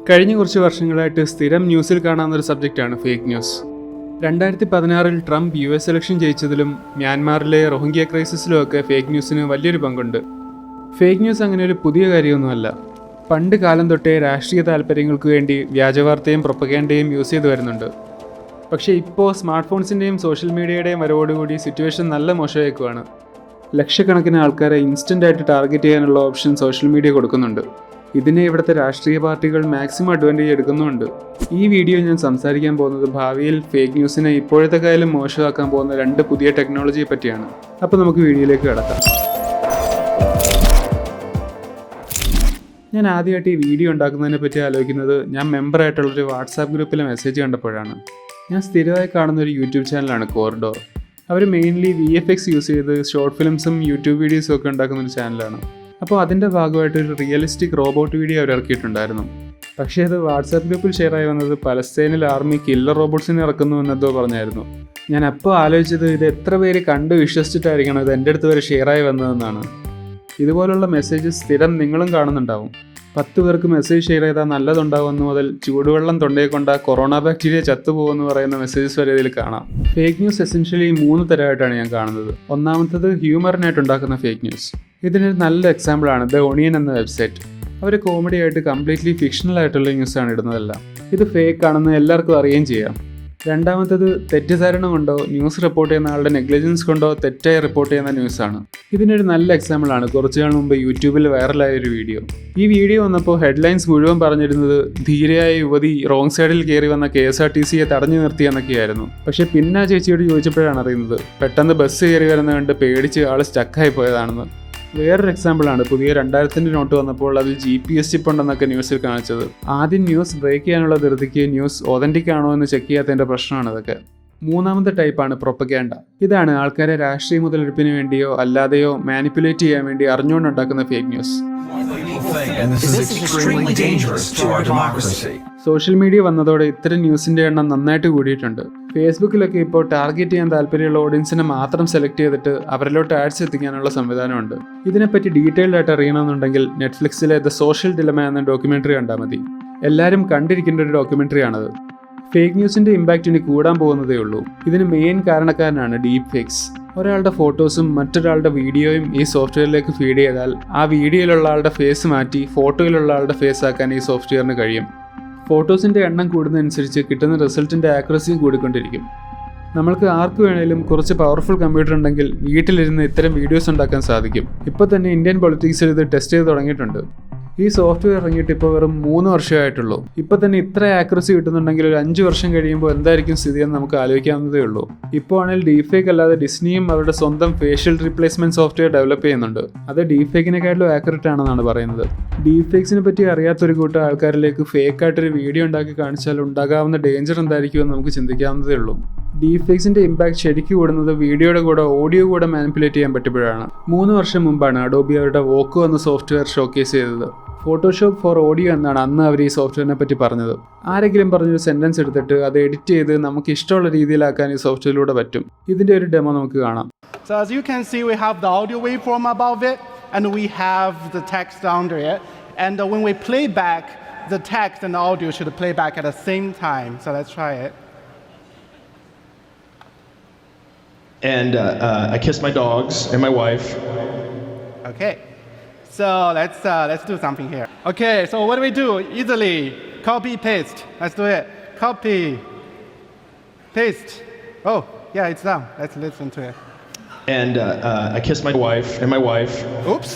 കഴിഞ്ഞ കുറച്ച് വർഷങ്ങളായിട്ട് സ്ഥിരം ന്യൂസിൽ കാണാവുന്നൊരു സബ്ജക്റ്റാണ് fake news. 2016 Trump US election ജയിച്ചതിലും മ്യാൻമാറിലെ റോഹിംഗ്യ ക്രൈസിസിലും ഒക്കെ ഫേക്ക് ന്യൂസിന് വലിയൊരു പങ്കുണ്ട്. ഫേക്ക് ന്യൂസ് അങ്ങനെ ഒരു പുതിയ കാര്യമൊന്നുമല്ല. പണ്ട് കാലം തൊട്ടേ രാഷ്ട്രീയ താല്പര്യങ്ങൾക്ക് വേണ്ടി വ്യാജവാർത്തയും പ്രൊപ്പഗാൻഡയും യൂസ് ചെയ്തു വരുന്നുണ്ട്. പക്ഷേ ഇപ്പോൾ സ്മാർട്ട് ഫോൺസിൻ്റെയും സോഷ്യൽ മീഡിയയുടെയും വരവോടുകൂടി സിറ്റുവേഷൻ നല്ല മോശമായേക്കുവാണ്. ലക്ഷക്കണക്കിന് ആൾക്കാരെ ഇൻസ്റ്റൻ്റായിട്ട് ടാർഗറ്റ് ചെയ്യാനുള്ള ഓപ്ഷൻ സോഷ്യൽ മീഡിയ കൊടുക്കുന്നുണ്ട്. ഇതിനെ ഇവിടുത്തെ രാഷ്ട്രീയ പാർട്ടികൾ മാക്സിമം അഡ്വാൻറ്റേജ് എടുക്കുന്നുമുണ്ട്. ഈ വീഡിയോ ഞാൻ സംസാരിക്കാൻ പോകുന്നത് ഭാവിയിൽ ഫേക്ക് ന്യൂസിനെ ഇപ്പോഴത്തെ കാലം മോശമാക്കാൻ പോകുന്ന 2 പുതിയ ടെക്നോളജിയെ പറ്റിയാണ്. അപ്പോൾ നമുക്ക് വീഡിയോയിലേക്ക് കടക്കാം. ഞാൻ ആദ്യമായിട്ട് ഈ വീഡിയോ ഉണ്ടാക്കുന്നതിനെ പറ്റി ആലോചിക്കുന്നത് ഞാൻ മെമ്പറായിട്ടുള്ളൊരു വാട്സാപ്പ് ഗ്രൂപ്പിലെ മെസ്സേജ് കണ്ടപ്പോഴാണ്. ഞാൻ സ്ഥിരമായി കാണുന്ന ഒരു യൂട്യൂബ് ചാനലാണ് കോറിഡോർ. അവർ മെയിൻലി VFX യൂസ് ചെയ്ത് ഷോർട്ട് ഫിലിംസും യൂട്യൂബ് വീഡിയോസും ഒക്കെ ഉണ്ടാക്കുന്നൊരു ചാനലാണ്. അപ്പോൾ അതിൻ്റെ ഭാഗമായിട്ട് ഒരു റിയലിസ്റ്റിക് റോബോട്ട് വീഡിയോ അവർ ഇറക്കിയിട്ടുണ്ടായിരുന്നു. പക്ഷേ അത് വാട്സാപ്പ് ഗ്രൂപ്പിൽ ഷെയറായി വന്നത് പലസ്തീനിൽ ആർമി കില്ലർ റോബോട്ട്സിനെ ഇറക്കുന്നു എന്നതോ പറഞ്ഞായിരുന്നു. ഞാൻ അപ്പോൾ ആലോചിച്ചത് ഇത് എത്ര പേര് കണ്ട് വിശ്വസിച്ചിട്ടായിരിക്കണം ഇത് എൻ്റെ അടുത്ത് വരെ ഷെയറായി വന്നതെന്നാണ്. ഇതുപോലുള്ള മെസ്സേജസ് സ്ഥിരം നിങ്ങളും കാണുന്നുണ്ടാവും. 10 പേർക്ക് മെസ്സേജ് ഷെയർ ചെയ്താൽ നല്ലതുണ്ടാവുമെന്ന് മുതൽ ചൂടുവെള്ളം തൊണ്ടയെ കൊണ്ട കൊറോണ ബാക്ടീരിയ ചത്തുപോകുമെന്ന് പറയുന്ന മെസ്സേജസ് വരെ ഇതിൽ കാണാം. ഫേക്ക് ന്യൂസ് എസെൻഷ്യലി 3 തരമായിട്ടാണ് ഞാൻ കാണുന്നത്. ഒന്നാമത്തത് ഹ്യൂമറിനായിട്ട് ഉണ്ടാക്കുന്ന ഫേക്ക് ന്യൂസ്. ഇതിനൊരു നല്ല എക്സാമ്പിളാണ് ദ ഒണിയൻ എന്ന വെബ്സൈറ്റ്. അവർ കോമഡി ആയിട്ട് കംപ്ലീറ്റ്ലി ഫിക്ഷണൽ ആയിട്ടുള്ള ന്യൂസാണ് ഇടുന്നതെല്ലാം. ഇത് ഫേക്ക് ആണെന്ന് എല്ലാവർക്കും അറിയുകയും ചെയ്യാം. രണ്ടാമത്തത് തെറ്റിദ്ധാരണ കൊണ്ടോ ന്യൂസ് റിപ്പോർട്ട് ചെയ്യുന്ന ആളുടെ നെഗ്ലിജൻസ് കൊണ്ടോ തെറ്റായി റിപ്പോർട്ട് ചെയ്യുന്ന ന്യൂസാണ്. ഇതിനൊരു നല്ല എക്സാമ്പിളാണ് കുറച്ചു നാൾ മുമ്പ് യൂട്യൂബിൽ വൈറലായ ഒരു വീഡിയോ. ഈ വീഡിയോ വന്നപ്പോൾ ഹെഡ്ലൈൻസ് മുഴുവൻ പറഞ്ഞിരുന്നത് ധീരയായ യുവതി റോങ് സൈഡിൽ കയറി വന്ന KSRTCയെ തടഞ്ഞു നിർത്തിയെന്നൊക്കെയായിരുന്നു. പക്ഷേ പിന്നെ ആ ചേച്ചിയോട് ചോദിച്ചപ്പോഴാണ് അറിയുന്നത് പെട്ടെന്ന് ബസ് കയറി വരുന്ന കണ്ട് പേടിച്ച് ആൾ സ്റ്റക്കായി പോയതാണെന്ന്. വേറൊരു എക്സാമ്പിളാണ് പുതിയ 2000 നോട്ട് വന്നപ്പോൾ അതിൽ GPS ചിപ്പ് ഉണ്ടെന്നൊക്കെ ന്യൂസിൽ കാണിച്ചത്. ആദ്യം ന്യൂസ് ബ്രേക്ക് ചെയ്യാനുള്ള ധൃതിക്ക് ന്യൂസ് ഒതന്റിക് ആണോ എന്ന് ചെക്ക് ചെയ്യാത്തതിൻ്റെ പ്രശ്നമാണ് ഇതൊക്കെ. മൂന്നാമത്തെ ടൈപ്പാണ് പ്രൊപ്പഗാൻഡ. ഇതാണ് ആൾക്കാരെ രാഷ്ട്രീയ മുതലെടുപ്പിന് വേണ്ടിയോ അല്ലാതെയോ മാനിപ്പുലേറ്റ് ചെയ്യാൻ വേണ്ടി അറിഞ്ഞുകൊണ്ടുണ്ടാക്കുന്ന ഫേക്ക് ന്യൂസ്. സോഷ്യൽ മീഡിയ വന്നതോടെ ഇത്തരം ന്യൂസിന്റെ എണ്ണം നന്നായിട്ട് കൂടിയിട്ടുണ്ട്. ഫേസ്ബുക്കിലൊക്കെ ഇപ്പോൾ ടാർഗറ്റ് ചെയ്യാൻ താല്പര്യമുള്ള ഓഡിയൻസിനെ മാത്രം സെലക്ട് ചെയ്തിട്ട് അവരിലോട്ട് ആഡ്സ് എത്തിക്കാനുള്ള സംവിധാനമുണ്ട്. ഇതിനെപ്പറ്റി ഡീറ്റെയിൽഡ് ആയിട്ട് അറിയണമെന്നുണ്ടെങ്കിൽ നെറ്റ്ഫ്ലിക്സിലെ ദ സോഷ്യൽ ഡിലമ എന്ന ഡോക്യുമെന്ററി കണ്ടാൽ മതി. എല്ലാവരും കണ്ടിരിക്കേണ്ട ഒരു ഡോക്യുമെന്ററി ആണത്. ഫേക്ക് ന്യൂസിന്റെ ഇമ്പാക്റ്റ് ഇനി കൂടാൻ പോകുന്നതേ ഉള്ളൂ. ഇതിന് മെയിൻ കാരണക്കാരനാണ് ഡീപ് ഫേക്സ്. ഒരാളുടെ ഫോട്ടോസും മറ്റൊരാളുടെ വീഡിയോയും ഈ സോഫ്റ്റ്വെയറിലേക്ക് ഫീഡ് ചെയ്താൽ ആ വീഡിയോയിലുള്ള ആളുടെ ഫേസ് മാറ്റി ഫോട്ടോയിലുള്ള ആളുടെ ഫേസ് ആക്കാൻ ഈ സോഫ്റ്റ്വെയറിന് കഴിയും. ഫോട്ടോസിൻ്റെ എണ്ണം കൂടുന്നതനുസരിച്ച് കിട്ടുന്ന റിസൾട്ടിൻ്റെ ആക്യുറസിയും കൂടിക്കൊണ്ടിരിക്കും. നമ്മൾക്ക് ആർക്ക് വേണേലും കുറച്ച് പവർഫുൾ കമ്പ്യൂട്ടർ ഉണ്ടെങ്കിൽ വീട്ടിലിരുന്ന് ഇത്തരം വീഡിയോസ് ഉണ്ടാക്കാൻ സാധിക്കും. ഇപ്പോൾ തന്നെ ഇന്ത്യൻ പൊളിറ്റിക്സിൽ ഇത് ടെസ്റ്റ് ചെയ്ത് തുടങ്ങിയിട്ടുണ്ട്. ഈ സോഫ്റ്റ്വെയർ ഇറങ്ങിയിട്ട് ഇപ്പോൾ വെറും 3 വർഷമായിട്ടുള്ളൂ. ഇപ്പോൾ തന്നെ ഇത്ര ആക്യുറസി കിട്ടുന്നുണ്ടെങ്കിൽ ഒരു 5 വർഷം കഴിയുമ്പോൾ എന്തായിരിക്കും സ്ഥിതിയെന്ന് നമുക്ക് ആലോചിക്കാവുന്നതേ ഉള്ളൂ. ഇപ്പോൾ ആണെങ്കിൽ ഡീഫേക്ക് അല്ലാതെ ഡിസ്നിയും അവരുടെ സ്വന്തം ഫേഷ്യൽ റീപ്ലേസ്മെന്റ് സോഫ്റ്റ്വെയർ ഡെവലപ്പ് ചെയ്യുന്നുണ്ട്. അത് ഡീഫേക്കിനെക്കാട്ടിലും ആക്യുറേറ്റ് ആണെന്നാണ് പറയുന്നത്. ഡീഫേക്സിനെ പറ്റി അറിയാത്തൊരു കൂട്ടം ആൾക്കാരിലേക്ക് ഫേക്കായിട്ടൊരു വീഡിയോ ഉണ്ടാക്കി കാണിച്ചാൽ ഉണ്ടാകാവുന്ന ഡേഞ്ചർ എന്തായിരിക്കുമെന്ന് നമുക്ക് ചിന്തിക്കാവുന്നതേ ഉള്ളൂ. ഡീഫേക്സിന്റെ ഇമ്പാക്ട് ശരിക്കും കൂടുന്നത് വീഡിയോയുടെ കൂടെ ഓഡിയോ കൂടെ മാനിപ്പുലേറ്റ് ചെയ്യാൻ പറ്റുമ്പോഴാണ്. 3 വർഷം മുമ്പാണ് അഡോബി അവരുടെ വോക്കോ എന്ന സോഫ്റ്റ്വെയർ ഷോക്കേസ് ചെയ്തത്. ഫോട്ടോഷോപ്പ് ഫോർ ഓഡിയോ എന്നാണ് അന്ന് അവർ ഈ സോഫ്റ്റ്വെയറിനെ പറ്റി പറഞ്ഞത്. ആരെങ്കിലും പറഞ്ഞൊരു സെന്റൻസ് എടുത്തിട്ട് അത് എഡിറ്റ് ചെയ്ത് നമുക്ക് ഇഷ്ടമുള്ള രീതിയിലാക്കാൻ ഈ സോഫ്റ്റ്വെയറിലൂടെ പറ്റും. ഇതിന്റെ ഒരു ഡെമോ നമുക്ക് കാണാം. So as you can see, we have the audio waveform above it and we have the text under it, and when we play back, the text and the audio should play back at the same time. So let's try it. And I kissed my dogs and my wife. Okay. So let's do something here. Okay, so what do we do? Easily copy paste. Let's do it. Copy paste. Oh, yeah, it's done. Let's listen to it. And I kissed my wife and my wife. Oops.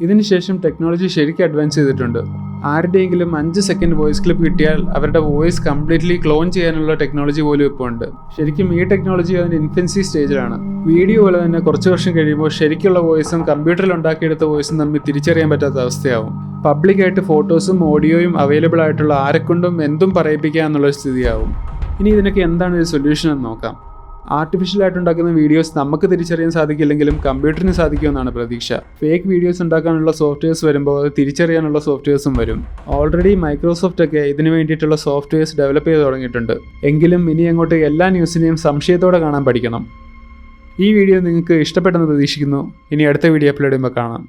ഇതിനുശേഷം technology ശരിക്കും advance ചെയ്തിട്ടുണ്ട്. ആരുടെയെങ്കിലും 5 second voice clip കിട്ടിയാൽ അവരുടെ voice completely clone ചെയ്യാനുള്ള technology പോലും ഇപ്പോൾ ഉണ്ട്. ശരിക്കും ഈ ടെക്നോളജി അതിൻ്റെ ഇൻഫൻസി സ്റ്റേജിലാണ്. വീഡിയോ പോലെ തന്നെ കുറച്ച് വർഷം കഴിയുമ്പോൾ ശരിക്കുള്ള വോയിസും കമ്പ്യൂട്ടറിൽ ഉണ്ടാക്കിയെടുത്ത വോയിസും തമ്മിൽ തിരിച്ചറിയാൻ പറ്റാത്ത അവസ്ഥയാവും. പബ്ലിക്കായിട്ട് ഫോട്ടോസും ഓഡിയോയും അവൈലബിൾ ആയിട്ടുള്ള ആരെക്കൊണ്ടും എന്തും പറയിപ്പിക്കുക എന്നുള്ളൊരു സ്ഥിതിയാവും. ഇനി ഇതിനൊക്കെ എന്താണ് ഒരു സൊല്യൂഷൻ എന്ന് നോക്കാം. ആർട്ടിഫിഷ്യലായിട്ടുണ്ടാക്കുന്ന വീഡിയോസ് നമുക്ക് തിരിച്ചറിയാൻ സാധിക്കില്ലെങ്കിലും കമ്പ്യൂട്ടറിന് സാധിക്കുമെന്നാണ് പ്രതീക്ഷ. ഫേക്ക് വീഡിയോസ് ഉണ്ടാക്കാനുള്ള സോഫ്റ്റ്വെയർസ് വരുമ്പോൾ അത് തിരിച്ചറിയാനുള്ള സോഫ്റ്റ്വെയർസും വരും. ഓൾറെഡി മൈക്രോസോഫ്റ്റ് ഒക്കെ ഇതിനു വേണ്ടിയിട്ടുള്ള സോഫ്റ്റ്വെയർസ് ഡെവലപ്പ് ചെയ്ത് തുടങ്ങിയിട്ടുണ്ട്. എങ്കിലും ഇനി അങ്ങോട്ട് എല്ലാ ന്യൂസിനെയും സംശയത്തോടെ കാണാൻ പഠിക്കണം. ഈ വീഡിയോ നിങ്ങൾക്ക് ഇഷ്ടപ്പെട്ടെന്ന് പ്രതീക്ഷിക്കുന്നു. ഇനി അടുത്ത വീഡിയോ അപ്ലോഡ് ചെയ്യുമ്പോൾ കാണാം.